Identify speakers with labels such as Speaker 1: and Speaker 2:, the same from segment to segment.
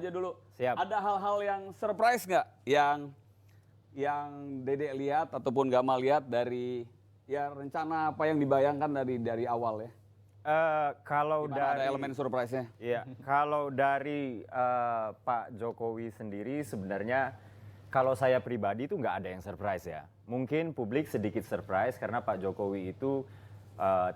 Speaker 1: aja dulu.
Speaker 2: Siap.
Speaker 1: Ada hal-hal yang surprise nggak yang Dedek lihat ataupun Gamal lihat dari ya rencana apa yang dibayangkan dari awal ya?
Speaker 2: Kalau
Speaker 1: Gimana ada
Speaker 2: dari
Speaker 1: elemen surprise-nya?
Speaker 2: ya, kalau dari Pak Jokowi sendiri sebenarnya kalau saya pribadi itu nggak ada yang surprise ya. Mungkin publik sedikit surprise karena Pak Jokowi itu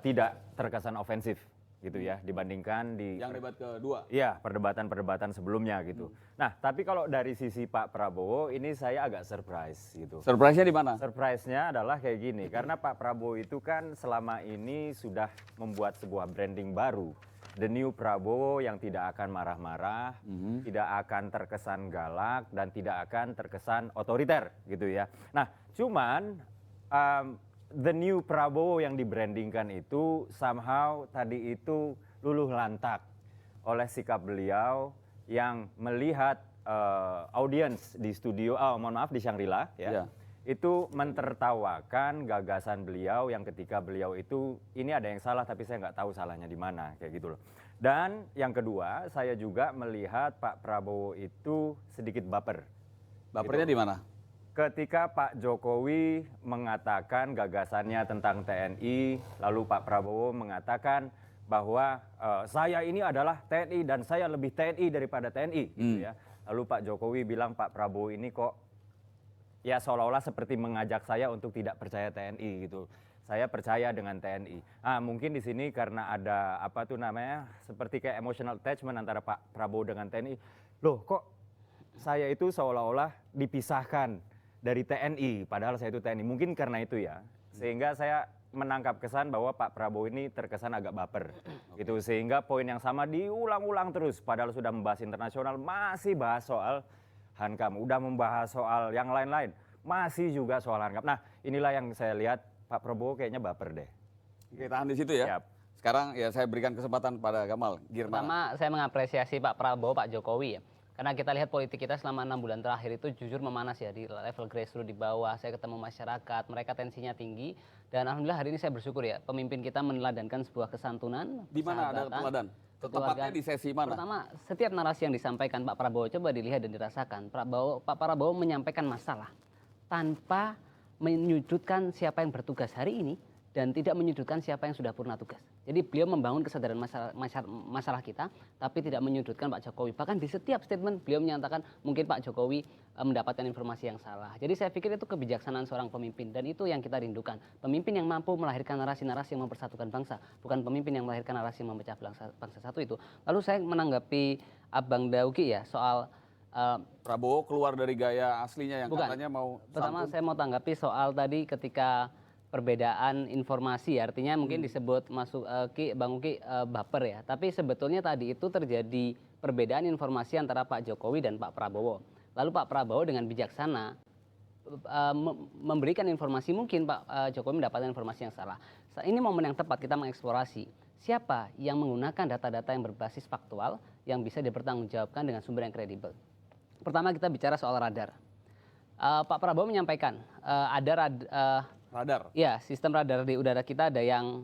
Speaker 2: tidak terkesan ofensif gitu ya dibandingkan di
Speaker 1: Yang debat kedua.
Speaker 2: iya, perdebatan-perdebatan sebelumnya gitu. Nah, tapi kalau dari sisi Pak Prabowo ini saya agak surprise gitu.
Speaker 1: Surprise-nya di mana?
Speaker 2: Surprise-nya adalah kayak gini, karena Pak Prabowo itu kan selama ini sudah membuat sebuah branding baru. The New Prabowo yang tidak akan marah-marah, tidak akan terkesan galak, dan tidak akan terkesan otoriter gitu ya. Nah, cuman The New Prabowo yang dibrandingkan itu somehow tadi itu luluh lantak oleh sikap beliau yang melihat audiens di studio, mohon maaf di Shangri-La ya.
Speaker 1: Iya.
Speaker 2: Itu mentertawakan gagasan beliau yang ketika beliau itu ini ada yang salah tapi saya nggak tahu salahnya di mana kayak gitu loh. Dan yang kedua saya juga melihat Pak Prabowo itu sedikit baper.
Speaker 1: Bapernya di mana?
Speaker 2: Ketika Pak Jokowi mengatakan gagasannya tentang TNI, lalu Pak Prabowo mengatakan bahwa saya ini adalah TNI dan saya lebih TNI daripada TNI gitu ya. Lalu Pak Jokowi bilang Pak Prabowo ini kok ya seolah-olah seperti mengajak saya untuk tidak percaya TNI gitu. Saya percaya dengan TNI. Mungkin di sini karena ada apa tuh namanya seperti kayak emotional attachment antara Pak Prabowo dengan TNI. Loh kok saya itu seolah-olah dipisahkan dari TNI, padahal saya itu TNI. Mungkin karena itu ya, sehingga saya menangkap kesan bahwa Pak Prabowo ini terkesan agak baper. Gitu, sehingga poin yang sama diulang-ulang terus, padahal sudah membahas internasional, masih bahas soal Hankam, udah membahas soal yang lain-lain, masih juga soal Hankam. Nah, inilah yang saya lihat Pak Prabowo kayaknya baper deh.
Speaker 1: Oke, tahan di situ ya.
Speaker 2: Siap.
Speaker 1: Sekarang ya saya berikan kesempatan pada Gamal. Gimana?
Speaker 3: Pertama, saya mengapresiasi Pak Prabowo, Pak Jokowi ya. Karena kita lihat politik kita selama 6 bulan terakhir itu jujur memanas ya di level grassroots di bawah. Saya ketemu masyarakat, mereka tensinya tinggi. Dan alhamdulillah hari ini saya bersyukur ya, pemimpin kita meneladankan sebuah kesantunan.
Speaker 1: Di mana ada teladan? Tepatnya di sesi mana?
Speaker 3: Pertama, setiap narasi yang disampaikan Pak Prabowo coba dilihat dan dirasakan. Pak Prabowo menyampaikan masalah tanpa menyudutkan siapa yang bertugas hari ini dan tidak menyudutkan siapa yang sudah purna tugas. Jadi beliau membangun kesadaran masalah kita, tapi tidak menyudutkan Pak Jokowi. Bahkan di setiap statement beliau menyatakan mungkin Pak Jokowi mendapatkan informasi yang salah. Jadi saya pikir itu kebijaksanaan seorang pemimpin dan itu yang kita rindukan. Pemimpin yang mampu melahirkan narasi-narasi yang mempersatukan bangsa, bukan pemimpin yang melahirkan narasi yang memecah bangsa satu itu. Lalu saya menanggapi Abang Dauki ya soal
Speaker 1: Prabowo keluar dari gaya aslinya yang
Speaker 3: bukan.
Speaker 1: katanya mau
Speaker 3: Pertama
Speaker 1: santun.
Speaker 3: saya mau tanggapi soal tadi ketika perbedaan informasi, artinya mungkin disebut Bang Uki baper ya. Tapi sebetulnya tadi itu terjadi perbedaan informasi antara Pak Jokowi dan Pak Prabowo. Lalu Pak Prabowo dengan bijaksana memberikan informasi, mungkin Pak Jokowi mendapatkan informasi yang salah. Ini momen yang tepat kita mengeksplorasi siapa yang menggunakan data-data yang berbasis faktual yang bisa dipertanggungjawabkan dengan sumber yang kredibel. Pertama kita bicara soal radar. Pak Prabowo menyampaikan ada
Speaker 1: Radar.
Speaker 3: ya, sistem radar di udara kita ada yang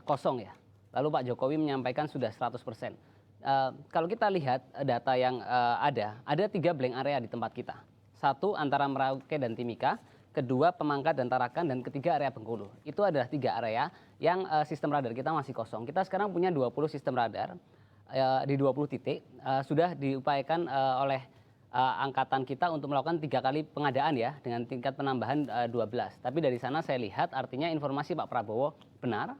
Speaker 3: kosong ya. Lalu Pak Jokowi menyampaikan sudah 100%. Kalau kita lihat data yang ada 3 blank area di tempat kita. 1 antara Merauke dan Timika, kedua Pemangkat dan Tarakan, dan ketiga area Bengkulu. Itu adalah 3 area yang sistem radar kita masih kosong. Kita sekarang punya 20 sistem radar di 20 titik, sudah diupayakan oleh angkatan kita untuk melakukan 3 kali pengadaan ya dengan tingkat penambahan 12. Tapi dari sana saya lihat artinya informasi Pak Prabowo benar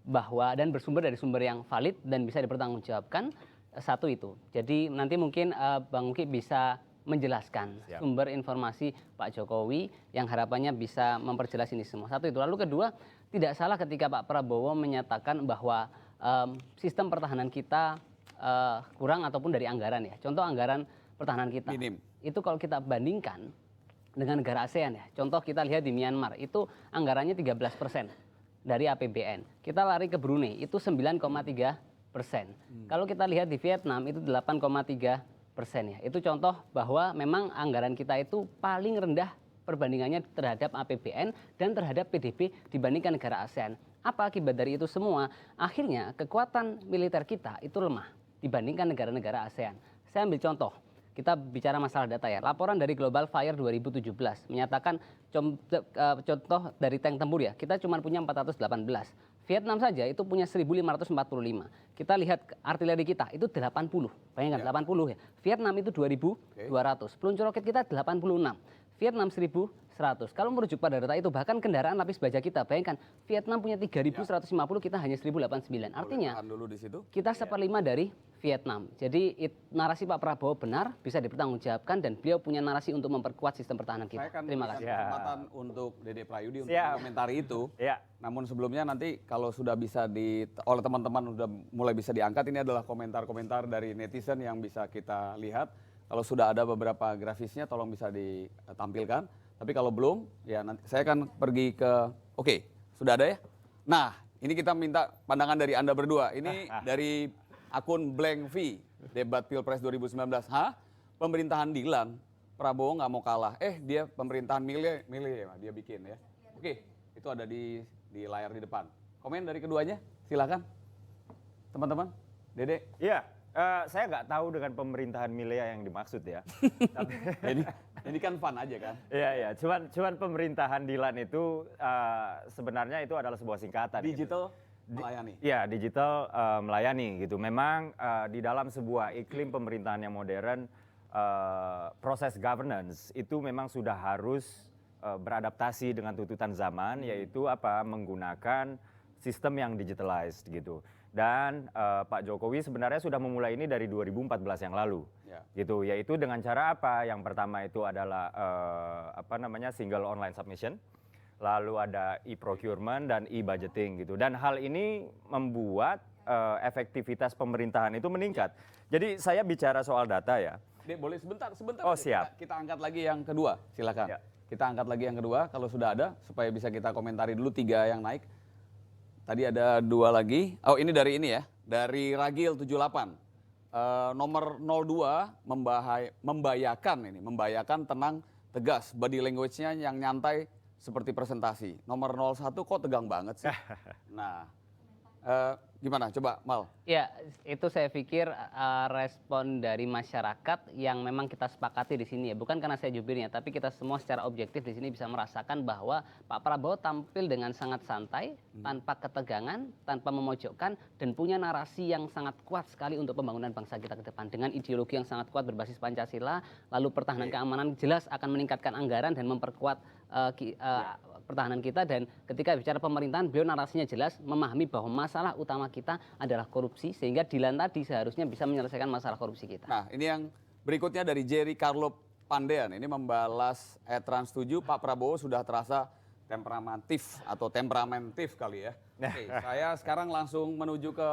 Speaker 3: bahwa dan bersumber dari sumber yang valid dan bisa dipertanggungjawabkan. Satu itu. Jadi nanti mungkin Bang Uki bisa menjelaskan sumber informasi Pak Jokowi yang harapannya bisa memperjelas ini semua. Satu itu. Lalu kedua, tidak salah ketika Pak Prabowo menyatakan bahwa sistem pertahanan kita kurang ataupun dari anggaran ya. Contoh anggaran pertahanan kita.
Speaker 1: Minim.
Speaker 3: Itu kalau kita bandingkan dengan negara ASEAN ya. Contoh kita lihat di Myanmar itu anggarannya 13% dari APBN. Kita lari ke Brunei itu 9,3%. Kalau kita lihat di Vietnam itu 8,3% ya. Itu contoh bahwa memang anggaran kita itu paling rendah perbandingannya terhadap APBN dan terhadap PDB dibandingkan negara ASEAN. Apa akibat dari itu semua? Akhirnya kekuatan militer kita itu lemah dibandingkan negara-negara ASEAN. Saya ambil contoh. Kita bicara masalah data ya. Laporan dari Global Fire 2017 menyatakan contoh dari tank tempur ya, kita cuma punya 418. Vietnam saja itu punya 1.545. Kita lihat artileri kita itu 80. Bayangkan 80 ya. Vietnam itu 2.200. Peluncur roket kita 86. Vietnam 1.100. Kalau merujuk pada data itu bahkan kendaraan lapis baja kita, bayangkan Vietnam punya 3.150, kita hanya 1.089. Artinya
Speaker 1: Tahan dulu di situ.
Speaker 3: kita 1/5 dari Vietnam. Jadi narasi Pak Prabowo benar, bisa dipertanggungjawabkan dan beliau punya narasi untuk memperkuat sistem pertahanan kita.
Speaker 1: Saya akan
Speaker 3: Terima
Speaker 1: berikan
Speaker 3: kasih.
Speaker 1: kesempatan untuk Dede Prayudi untuk
Speaker 2: Siap.
Speaker 1: mengomentari itu.
Speaker 2: Ya.
Speaker 1: Namun sebelumnya nanti kalau sudah bisa oleh teman-teman sudah mulai bisa diangkat, ini adalah komentar-komentar dari netizen yang bisa kita lihat. Kalau sudah ada beberapa grafisnya tolong bisa ditampilkan. Tapi kalau belum, ya nanti saya akan pergi ke, oke, sudah ada ya? Nah, ini kita minta pandangan dari Anda berdua. Ini dari akun Blank V, debat Pilpres 2019. Hah? Pemerintahan Dilan, Prabowo nggak mau kalah. Dia pemerintahan milih ya, dia bikin ya. Oke, itu ada di layar di depan. Komen dari keduanya, silakan. Teman-teman, Dede.
Speaker 2: Iya, saya nggak tahu dengan pemerintahan milea yang dimaksud ya. Tapi
Speaker 1: Ini kan fun aja kan?
Speaker 2: iya, cuman pemerintahan Dilan itu sebenarnya itu adalah sebuah singkatan.
Speaker 1: Digital melayani.
Speaker 2: Iya, digital melayani gitu. Memang di dalam sebuah iklim pemerintahan yang modern, proses governance itu memang sudah harus beradaptasi dengan tuntutan zaman, yaitu apa? Menggunakan sistem yang digitalized gitu. Dan Pak Jokowi sebenarnya sudah memulai ini dari 2014 yang lalu, gitu. Yaitu dengan cara apa? Yang pertama itu adalah single online submission. Lalu ada e-procurement dan e-budgeting gitu. Dan hal ini membuat efektivitas pemerintahan itu meningkat. Jadi saya bicara soal data ya.
Speaker 1: Dek, boleh sebentar.
Speaker 2: Oh,
Speaker 1: aja.
Speaker 2: siap.
Speaker 1: Kita angkat lagi yang kedua, silakan.
Speaker 2: Ya.
Speaker 1: Kita angkat lagi yang kedua kalau sudah ada, supaya bisa kita komentari dulu 3 yang naik. Tadi ada 2 lagi. Oh, ini dari ini ya, dari Ragil 78. Nomor 02 membahayakan tenang, tegas. Body language-nya yang nyantai seperti presentasi. Nomor 01 kok tegang banget sih. Nah, gimana? Coba Mal.
Speaker 3: Ya, itu saya pikir respon dari masyarakat yang memang kita sepakati di sini ya. Bukan karena saya jubirnya, tapi kita semua secara objektif di sini bisa merasakan bahwa Pak Prabowo tampil dengan sangat santai, tanpa ketegangan, tanpa memojokkan, dan punya narasi yang sangat kuat sekali untuk pembangunan bangsa kita ke depan. Dengan ideologi yang sangat kuat berbasis Pancasila, lalu pertahanan keamanan jelas akan meningkatkan anggaran dan memperkuat pertahanan kita. Dan ketika bicara pemerintahan, beliau narasinya jelas, memahami bahwa masalah utama kita adalah korupsi, sehingga Dilan tadi seharusnya bisa menyelesaikan masalah korupsi kita.
Speaker 1: Nah, ini yang berikutnya dari Jerry Carlo Pandean. Ini membalas Trans7, Pak Prabowo sudah terasa temperamentif kali ya. Oke, saya sekarang langsung menuju ke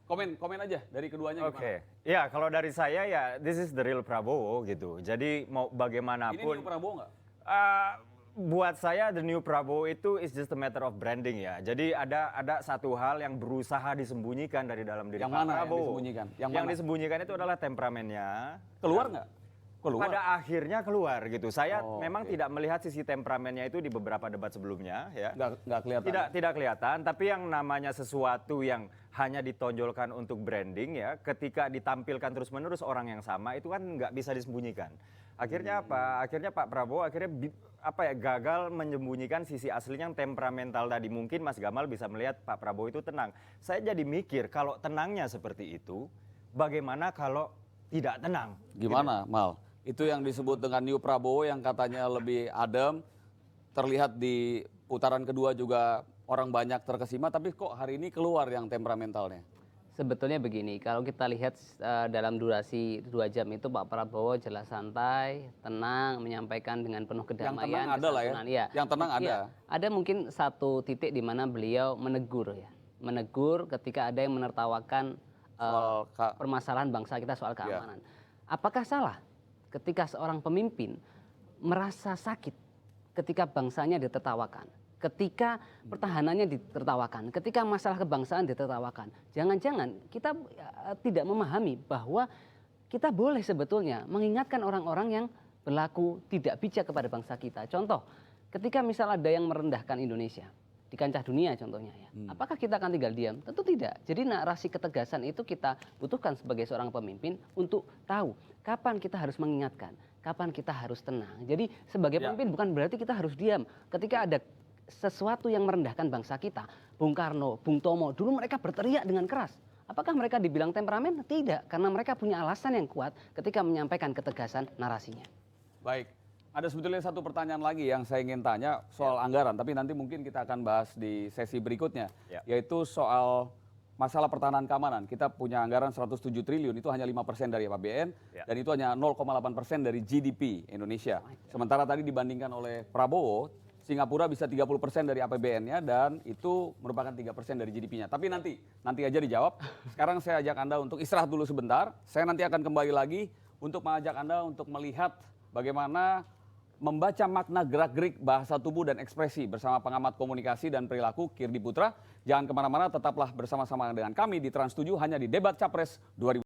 Speaker 1: komen aja dari keduanya gimana?
Speaker 2: Oke. Ya, kalau dari saya ya this is the real Prabowo gitu. Jadi mau bagaimanapun.
Speaker 1: Ini new Prabowo nggak?
Speaker 2: Buat saya the new Prabowo itu is just a matter of branding ya. Jadi ada satu hal yang berusaha disembunyikan dari dalam diri
Speaker 1: Yang
Speaker 2: Pak
Speaker 1: mana yang
Speaker 2: Prabowo.
Speaker 1: disembunyikan?
Speaker 2: Yang disembunyikan itu adalah temperamennya.
Speaker 1: Keluar nggak? Keluar.
Speaker 2: Pada akhirnya keluar gitu. Saya memang tidak melihat sisi temperamennya itu di beberapa debat sebelumnya ya.
Speaker 1: Nggak kelihatan.
Speaker 2: Tidak kelihatan, tapi yang namanya sesuatu yang hanya ditonjolkan untuk branding ya, ketika ditampilkan terus-menerus orang yang sama itu kan nggak bisa disembunyikan. Akhirnya apa? Akhirnya Pak Prabowo gagal menyembunyikan sisi aslinya yang temperamental tadi. Mungkin Mas Gamal bisa melihat Pak Prabowo itu tenang. Saya jadi mikir kalau tenangnya seperti itu, bagaimana kalau tidak tenang?
Speaker 1: Gimana, Mal? Itu yang disebut dengan new Prabowo yang katanya lebih adem, terlihat di putaran kedua juga orang banyak terkesima, tapi kok hari ini keluar yang temperamentalnya?
Speaker 3: Sebetulnya begini, kalau kita lihat dalam durasi 2 jam itu Pak Prabowo jelas santai, tenang, menyampaikan dengan penuh kedamaian.
Speaker 1: Yang tenang ada lah ya.
Speaker 3: Ya.
Speaker 1: Yang tenang ada.
Speaker 3: Ya, ada mungkin satu titik di mana beliau menegur ya. Menegur ketika ada yang menertawakan permasalahan bangsa kita soal keamanan. Apakah salah ketika seorang pemimpin merasa sakit ketika bangsanya ditertawakan? Ketika pertahanannya ditertawakan, ketika masalah kebangsaan ditertawakan, jangan-jangan kita tidak memahami bahwa kita boleh sebetulnya mengingatkan orang-orang yang berlaku tidak bijak kepada bangsa kita. Contoh, ketika misal ada yang merendahkan Indonesia, di kancah dunia contohnya ya. Apakah kita akan tinggal diam? Tentu tidak. Jadi narasi ketegasan itu kita butuhkan sebagai seorang pemimpin untuk tahu kapan kita harus mengingatkan, kapan kita harus tenang. Jadi sebagai pemimpin bukan berarti kita harus diam. Ketika ada sesuatu yang merendahkan bangsa kita, Bung Karno, Bung Tomo, dulu mereka berteriak dengan keras. Apakah mereka dibilang temperamen? Tidak, karena mereka punya alasan yang kuat ketika menyampaikan ketegasan narasinya.
Speaker 1: Baik, ada sebetulnya satu pertanyaan lagi yang saya ingin tanya soal anggaran, tapi nanti mungkin kita akan bahas di sesi berikutnya, yaitu soal masalah pertahanan keamanan. Kita punya anggaran 107 triliun, itu hanya 5% dari APBN, dan itu hanya 0,8% dari GDP Indonesia. Sementara tadi dibandingkan oleh Prabowo, Singapura bisa 30% dari APBN-nya dan itu merupakan 3% dari GDP-nya. Tapi nanti aja dijawab. Sekarang saya ajak Anda untuk istirahat dulu sebentar. Saya nanti akan kembali lagi untuk mengajak Anda untuk melihat bagaimana membaca makna gerak-gerik bahasa tubuh dan ekspresi bersama pengamat komunikasi dan perilaku Kirdi Putra. Jangan kemana-mana, tetaplah bersama-sama dengan kami di Trans 7 hanya di Debat Capres 2024.